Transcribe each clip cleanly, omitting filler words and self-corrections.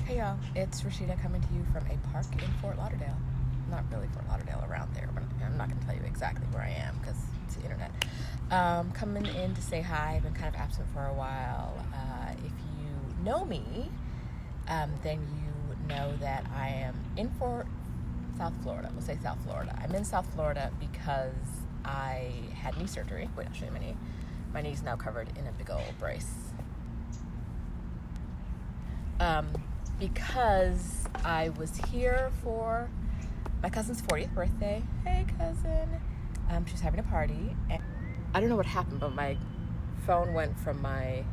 Hey y'all, it's Rashida coming to you from a park in Fort Lauderdale. Not really Fort Lauderdale, around there, but I'm not going to tell you exactly where I am because it's the internet. Coming in to say hi. I've been kind of absent for a while. If you know me, then you know that I am in South Florida. We'll say South Florida. I'm in South Florida because I had knee surgery. Wait, I'll show you my knee. My knee's now covered in a big old brace. Because I was here for my cousin's 40th birthday. Hey, cousin. She was having a party. And I don't know what happened, but my phone went from my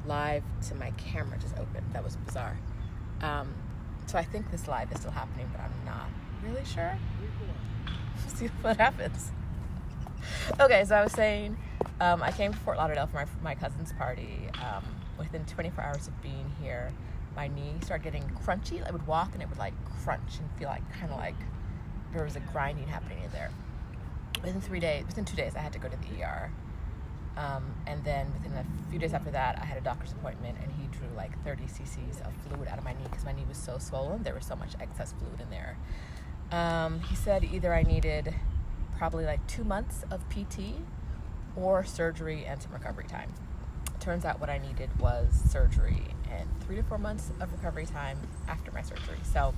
live to my camera just opened. That was bizarre. So I think this live is still happening, but I'm not really sure. See what happens. Okay, so I was saying, I came to Fort Lauderdale for my cousin's party. Within 24 hours of being here, my knee started getting crunchy. I would walk and it would like crunch and feel like kind of like there was a grinding happening in there. Within 2 days, I had to go to the ER. And then within a few days after that, I had a doctor's appointment and he drew like 30 cc's of fluid out of my knee because my knee was so swollen. There was so much excess fluid in there. He said either I needed probably like 2 months of PT or surgery and some recovery time. Turns out what I needed was surgery and 3 to 4 months of recovery time after my surgery. So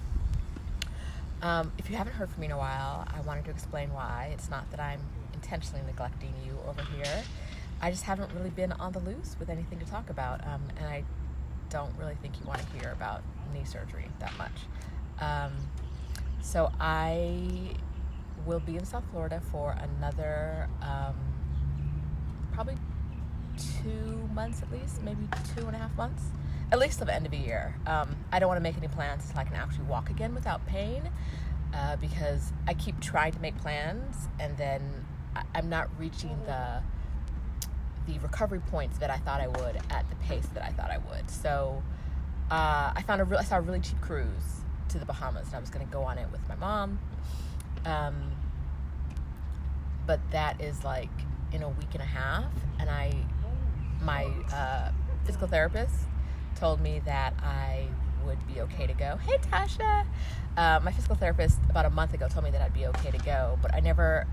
if you haven't heard from me in a while, I wanted to explain why. It's not that I'm intentionally neglecting you over here. I just haven't really been on the loose with anything to talk about, and I don't really think you want to hear about knee surgery that much. So I will be in South Florida for another probably 2 months at least, maybe 2.5 months, at least till the end of the year. I don't want to make any plans until I can actually walk again without pain, because I keep trying to make plans and then I'm not reaching the recovery points that I thought I would at the pace that I thought I would. So I saw a really cheap cruise to the Bahamas and I was going to go on it with my mom. But that is like in a week and a half, and my physical therapist told me that I would be okay to go. Hey, Tasha! My physical therapist about a month ago told me that I'd be okay to go, but I never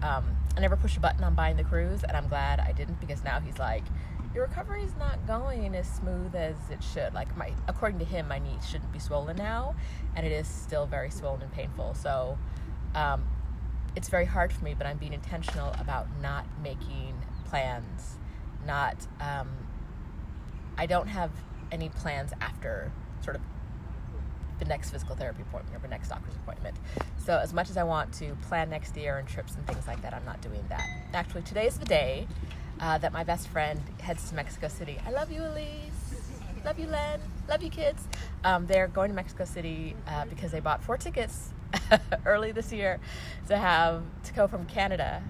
pushed a button on buying the cruise, and I'm glad I didn't, because now he's like, your recovery is not going as smooth as it should. Like according to him, my knee shouldn't be swollen now, and it is still very swollen and painful. So it's very hard for me, but I'm being intentional about not making plans. I don't have any plans after sort of the next physical therapy appointment or the next doctor's appointment. So as much as I want to plan next year and trips and things like that, I'm not doing that. Actually, today is the day that my best friend heads to Mexico City. I love you, Elise. Love you, Len. Love you, kids. They're going to Mexico City because they bought 4 tickets early this year to go from Canada,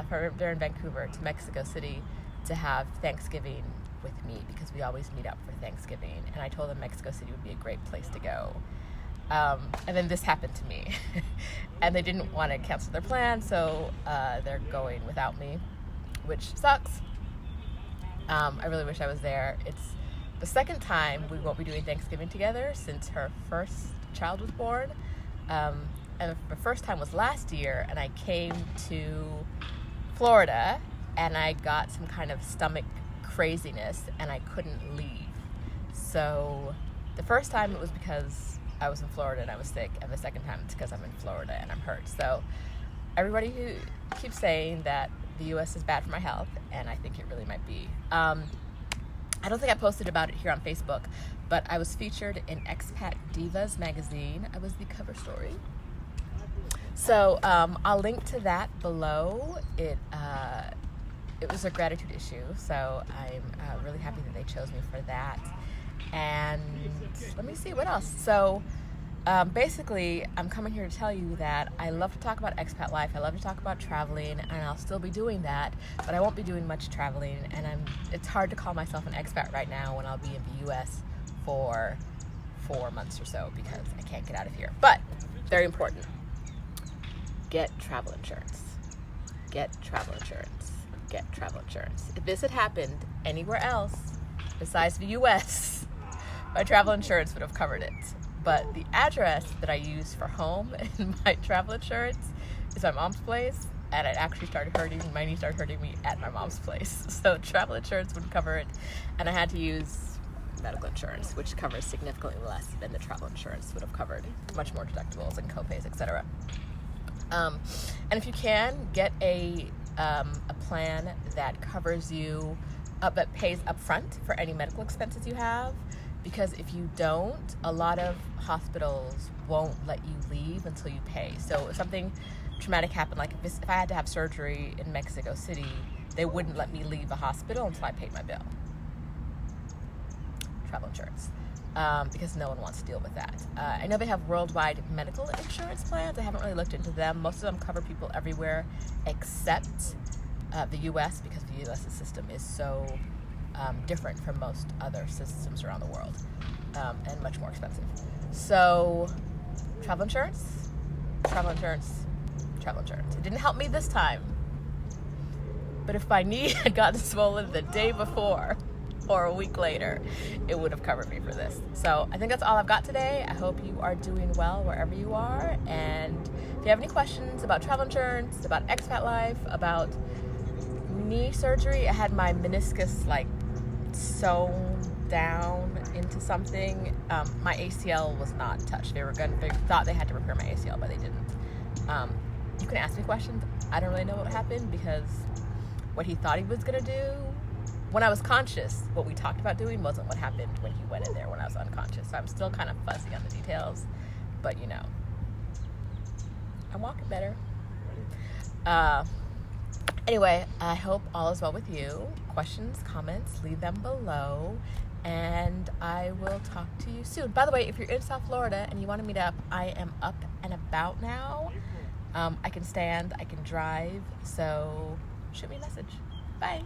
they're in Vancouver, to Mexico City to have Thanksgiving with me, because we always meet up for Thanksgiving. And I told them Mexico City would be a great place to go. And then this happened to me. And they didn't want to cancel their plan, so they're going without me, which sucks. I really wish I was there. It's the second time we won't be doing Thanksgiving together since her first child was born. And the first time was last year, and I came to Florida and I got some kind of stomach craziness and I couldn't leave. So the first time it was because I was in Florida and I was sick, and the second time it's because I'm in Florida and I'm hurt. So everybody who keeps saying that the US is bad for my health, and I think it really might be. I don't think I posted about it here on Facebook, but I was featured in Expat Divas magazine. I was the cover story. So I'll link to that below. It was a gratitude issue, so I'm really happy that they chose me for that. And let me see, what else? So basically, I'm coming here to tell you that I love to talk about expat life. I love to talk about traveling, and I'll still be doing that, but I won't be doing much traveling. And it's hard to call myself an expat right now when I'll be in the U.S. for 4 months or so, because I can't get out of here. But very important. Get travel insurance. Get travel insurance. Get travel insurance. If this had happened anywhere else besides the U.S., my travel insurance would have covered it. But the address that I use for home in my travel insurance is my mom's place, and my knee started hurting me at my mom's place. So travel insurance wouldn't cover it, and I had to use medical insurance, which covers significantly less than the travel insurance would have covered, much more deductibles and copays, etc. And if you can, get a plan that covers you, but pays upfront for any medical expenses you have, because if you don't, a lot of hospitals won't let you leave until you pay. So if something traumatic happened, like if I had to have surgery in Mexico City, they wouldn't let me leave a hospital until I paid my bill. Travel insurance. Because no one wants to deal with that. I know they have worldwide medical insurance plans. I haven't really looked into them. Most of them cover people everywhere except the U.S., because the U.S. system is so different from most other systems around the world, and much more expensive. So travel insurance. It didn't help me this time. But if my knee had gotten swollen the day before or a week later, it would have covered me for this. So I think that's all I've got today. I hope you are doing well wherever you are. And if you have any questions about travel insurance, about expat life, about knee surgery, I had my meniscus sewn down into something. My ACL was not touched. They thought they had to repair my ACL, but they didn't. You can ask me questions. I don't really know what happened, because what he thought he was gonna do when I was conscious, what we talked about doing wasn't what happened when he went in there when I was unconscious. So I'm still kind of fuzzy on the details, but I'm walking better. Anyway, I hope all is well with you. Questions, comments, leave them below, and I will talk to you soon. By the way, if you're in South Florida and you want to meet up, I am up and about now. I can stand, I can drive, so shoot me a message. Bye.